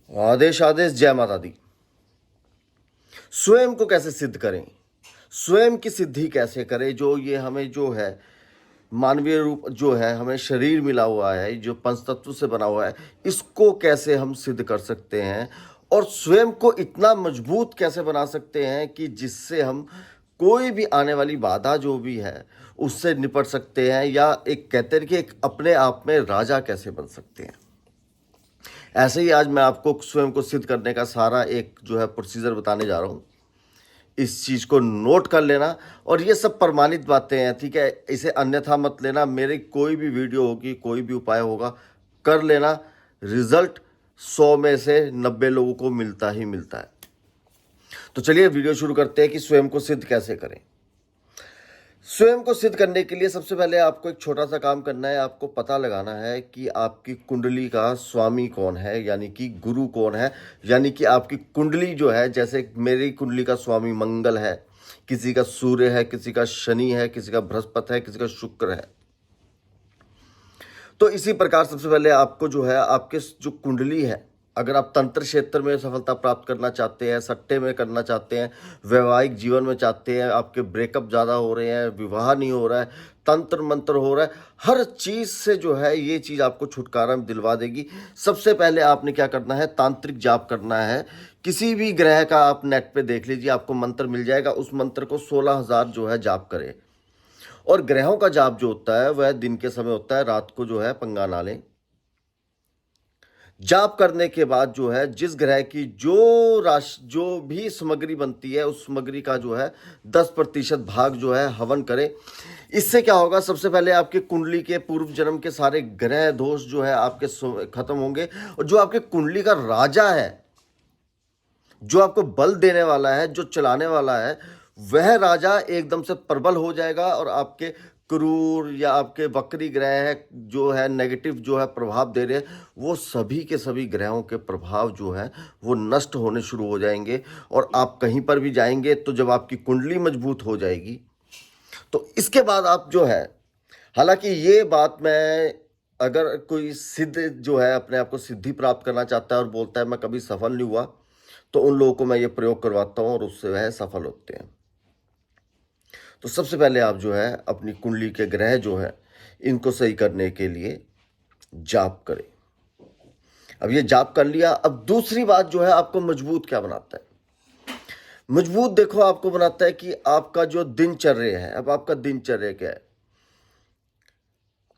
आदेश आदेश जय माता दी। स्वयं को कैसे सिद्ध करें, स्वयं की सिद्धि कैसे करें। जो ये हमें जो है मानवीय रूप जो है हमें शरीर मिला हुआ है, जो पंच तत्व से बना हुआ है, इसको कैसे हम सिद्ध कर सकते हैं और स्वयं को इतना मजबूत कैसे बना सकते हैं कि जिससे हम कोई भी आने वाली बाधा जो भी है उससे निपट सकते हैं, या एक कहते हैं कि एक अपने आप में राजा कैसे बन सकते हैं। ऐसे ही आज मैं आपको स्वयं को सिद्ध करने का सारा एक जो है प्रोसीजर बताने जा रहा हूँ। इस चीज़ को नोट कर लेना, और ये सब प्रमाणित बातें हैं, ठीक है। इसे अन्यथा मत लेना। मेरी कोई भी वीडियो होगी, कोई भी उपाय होगा, कर लेना। रिजल्ट 100 में से 90 लोगों को मिलता ही मिलता है। तो चलिए वीडियो शुरू करते हैं कि स्वयं को सिद्ध कैसे करें। स्वयं को सिद्ध करने के लिए सबसे पहले आपको एक छोटा सा काम करना है। आपको पता लगाना है कि आपकी कुंडली का स्वामी कौन है, यानी कि गुरु कौन है। यानी कि आपकी कुंडली जो है, जैसे मेरी कुंडली का स्वामी मंगल है, किसी का सूर्य है, किसी का शनि है, किसी का बृहस्पति है, किसी का शुक्र है। तो इसी प्रकार सबसे पहले आपको जो है आपके जो कुंडली है, अगर आप तंत्र क्षेत्र में सफलता प्राप्त करना चाहते हैं, सट्टे में करना चाहते हैं, वैवाहिक जीवन में चाहते हैं, आपके ब्रेकअप ज़्यादा हो रहे हैं, विवाह नहीं हो रहा है, तंत्र मंत्र हो रहा है, हर चीज़ से जो है ये चीज़ आपको छुटकारा दिलवा देगी। सबसे पहले आपने क्या करना है, तांत्रिक जाप करना है। किसी भी ग्रह का आप नेट पे देख लीजिए, आपको मंत्र मिल जाएगा। उस मंत्र को 16,000 जो है जाप करें। और ग्रहों का जाप जो होता है वह दिन के समय होता है, रात को जो है पंगा ना लें। जाप करने के बाद जो है जिस ग्रह की जो राशि जो भी सामग्री बनती है, उस सामग्री का जो है 10% भाग जो है हवन करें। इससे क्या होगा, सबसे पहले आपके कुंडली के पूर्व जन्म के सारे ग्रह दोष जो है आपके खत्म होंगे, और जो आपके कुंडली का राजा है, जो आपको बल देने वाला है, जो चलाने वाला है, वह राजा एकदम से प्रबल हो जाएगा। और आपके क्रूर या आपके वक्री ग्रह जो है नेगेटिव जो है प्रभाव दे रहे हैं, वो सभी के सभी ग्रहों के प्रभाव जो है वो नष्ट होने शुरू हो जाएंगे। और आप कहीं पर भी जाएंगे तो जब आपकी कुंडली मजबूत हो जाएगी तो इसके बाद आप जो है, हालांकि ये बात मैं, अगर कोई सिद्ध जो है अपने आप को सिद्धि प्राप्त करना चाहता है और बोलता है मैं कभी सफल नहीं हुआ, तो उन लोगों को मैं ये प्रयोग करवाता हूँ और उससे वह सफल होते हैं। तो सबसे पहले आप जो है अपनी कुंडली के ग्रह जो है इनको सही करने के लिए जाप करें। अब ये जाप कर लिया, अब दूसरी बात जो है आपको मजबूत क्या बनाता है। मजबूत देखो आपको बनाता है कि आपका जो दिनचर्या है। अब आपका दिनचर्या क्या है,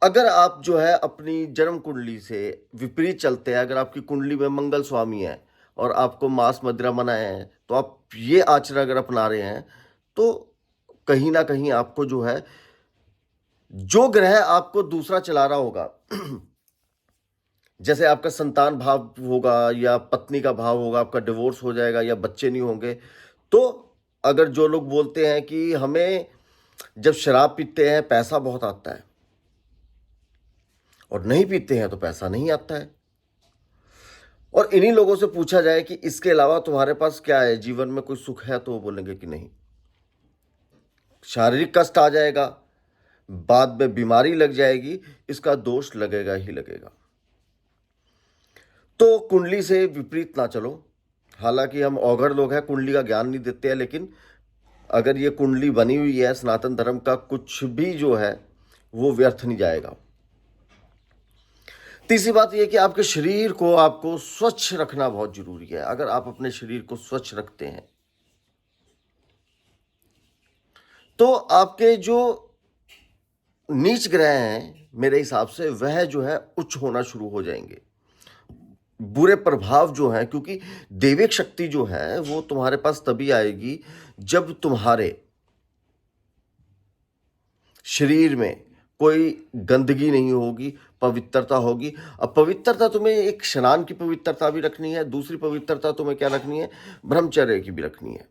अगर आप जो है अपनी जन्म कुंडली से विपरीत चलते हैं, अगर आपकी कुंडली में मंगल स्वामी है और आपको मांस मदिरा मना है, तो आप ये आचरण अगर अपना रहे हैं तो कहीं ना कहीं आपको जो है जो ग्रह आपको दूसरा चला रहा होगा जैसे आपका संतान भाव होगा या पत्नी का भाव होगा, आपका डिवोर्स हो जाएगा या बच्चे नहीं होंगे। तो अगर जो लोग बोलते हैं कि हमें जब शराब पीते हैं पैसा बहुत आता है और नहीं पीते हैं तो पैसा नहीं आता है, और इन्हीं लोगों से पूछा जाए कि इसके अलावा तुम्हारे पास क्या है, जीवन में कोई सुख है, तो वो बोलेंगे कि नहीं। शारीरिक कष्ट आ जाएगा, बाद में बीमारी लग जाएगी, इसका दोष लगेगा ही लगेगा। तो कुंडली से विपरीत ना चलो। हालांकि हम औघड़ लोग हैं, कुंडली का ज्ञान नहीं देते हैं, लेकिन अगर ये कुंडली बनी हुई है सनातन धर्म का, कुछ भी जो है वो व्यर्थ नहीं जाएगा। तीसरी बात यह कि आपके शरीर को आपको स्वच्छ रखना बहुत जरूरी है। अगर आप अपने शरीर को स्वच्छ रखते हैं तो आपके जो नीच ग्रह हैं मेरे हिसाब से वह जो है उच्च होना शुरू हो जाएंगे। बुरे प्रभाव जो हैं, क्योंकि दैविक शक्ति जो है वो तुम्हारे पास तभी आएगी जब तुम्हारे शरीर में कोई गंदगी नहीं होगी, पवित्रता होगी। अब पवित्रता तुम्हें एक स्नान की पवित्रता भी रखनी है, दूसरी पवित्रता तुम्हें क्या रखनी है, ब्रह्मचर्य की भी रखनी है।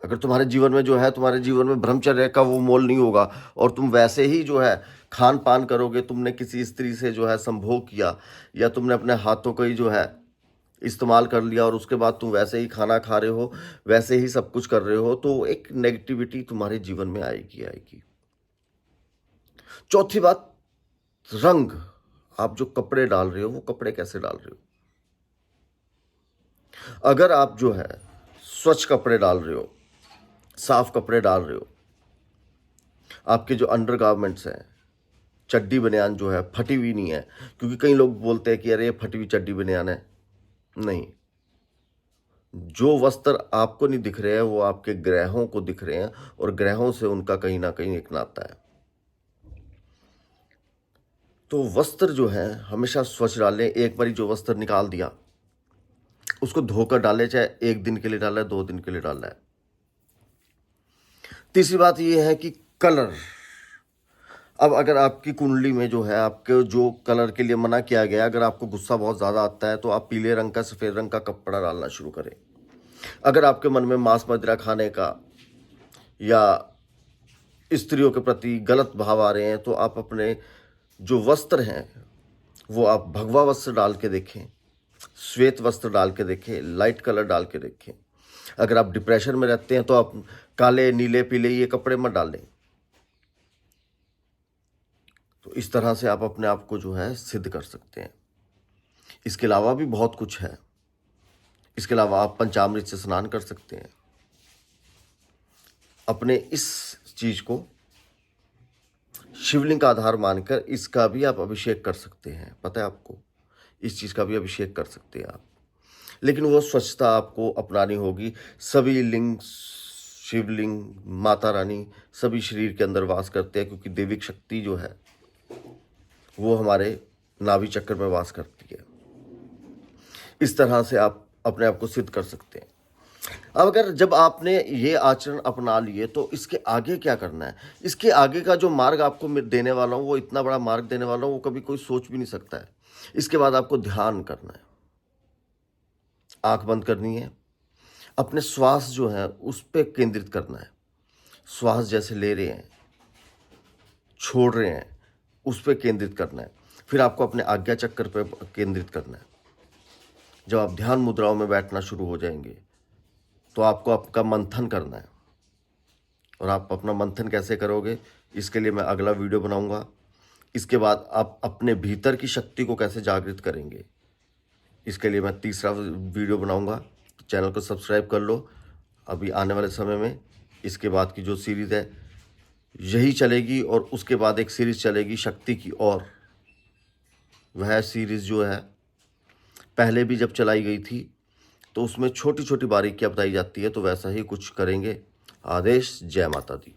अगर तुम्हारे जीवन में जो है, तुम्हारे जीवन में ब्रह्मचर्य का वो मोल नहीं होगा और तुम वैसे ही जो है खान पान करोगे, तुमने किसी स्त्री से जो है संभोग किया या तुमने अपने हाथों को ही जो है इस्तेमाल कर लिया और उसके बाद तुम वैसे ही खाना खा रहे हो, वैसे ही सब कुछ कर रहे हो, तो एक नेगेटिविटी तुम्हारे जीवन में आएगी आएगी। चौथी बात, रंग। आप जो कपड़े डाल रहे हो वो कपड़े कैसे डाल रहे हो। अगर आप जो है स्वच्छ कपड़े डाल रहे हो, साफ कपड़े डाल रहे हो, आपके जो अंडरगारमेंट्स हैं, चड्डी बनियान जो है फटी हुई नहीं है, क्योंकि कई लोग बोलते हैं कि अरे ये फटी हुई चड्डी बनियान है। नहीं, जो वस्त्र आपको नहीं दिख रहे हैं वो आपके ग्रहों को दिख रहे हैं, और ग्रहों से उनका कहीं ना कहीं एक नाता है। तो वस्त्र जो है हमेशा स्वच्छ डालें। एक बारी जो वस्त्र निकाल दिया उसको धोकर डालें, चाहे 1 दिन के लिए डाला है, 2 दिन के लिए डाला है। तीसरी बात ये है कि कलर। अब अगर आपकी कुंडली में जो है आपके जो कलर के लिए मना किया गया, अगर आपको गुस्सा बहुत ज़्यादा आता है तो आप पीले रंग का, सफ़ेद रंग का कपड़ा डालना शुरू करें। अगर आपके मन में मांस मदिरा खाने का या स्त्रियों के प्रति गलत भाव आ रहे हैं तो आप अपने जो वस्त्र हैं वो आप भगवा वस्त्र डाल के देखें, श्वेत वस्त्र डाल के देखें, लाइट कलर डाल के देखें। अगर आप डिप्रेशन में रहते हैं तो आप काले, नीले, पीले ये कपड़े मत डालें। तो इस तरह से आप अपने आप को जो है सिद्ध कर सकते हैं। इसके अलावा भी बहुत कुछ है। इसके अलावा आप पंचामृत से स्नान कर सकते हैं। अपने इस चीज को शिवलिंग का आधार मानकर इसका भी आप अभिषेक कर सकते हैं। पता है आपको, इस चीज का भी अभिषेक कर सकते हैं आप, लेकिन वो स्वच्छता आपको अपनानी होगी। सभी लिंग, शिवलिंग, माता रानी सभी शरीर के अंदर वास करते हैं, क्योंकि दैविक शक्ति जो है वो हमारे नाभि चक्र में वास करती है। इस तरह से आप अपने आप को सिद्ध कर सकते हैं। अब अगर जब आपने ये आचरण अपना लिए तो इसके आगे क्या करना है। इसके आगे का जो मार्ग आपको मैं देने वाला हूँ, वो इतना बड़ा मार्ग देने वाला हूँ, वो कभी कोई सोच भी नहीं सकता है। इसके बाद आपको ध्यान करना है, आंख बंद करनी है, अपने श्वास जो है उस पर केंद्रित करना है। श्वास जैसे ले रहे हैं, छोड़ रहे हैं, उस पर केंद्रित करना है। फिर आपको अपने आज्ञा चक्र पर केंद्रित करना है। जब आप ध्यान मुद्राओं में बैठना शुरू हो जाएंगे तो आपको आपका मंथन करना है। और आप अपना मंथन कैसे करोगे, इसके लिए मैं अगला वीडियो बनाऊंगा। इसके बाद आप अपने भीतर की शक्ति को कैसे जागृत करेंगे, इसके लिए मैं तीसरा वीडियो बनाऊंगा। तो चैनल को सब्सक्राइब कर लो। अभी आने वाले समय में इसके बाद की जो सीरीज़ है यही चलेगी, और उसके बाद एक सीरीज़ चलेगी शक्ति की। और वह सीरीज़ जो है पहले भी जब चलाई गई थी तो उसमें छोटी छोटी बारीकियां बताई जाती है, तो वैसा ही कुछ करेंगे। आदेश। जय माता दी।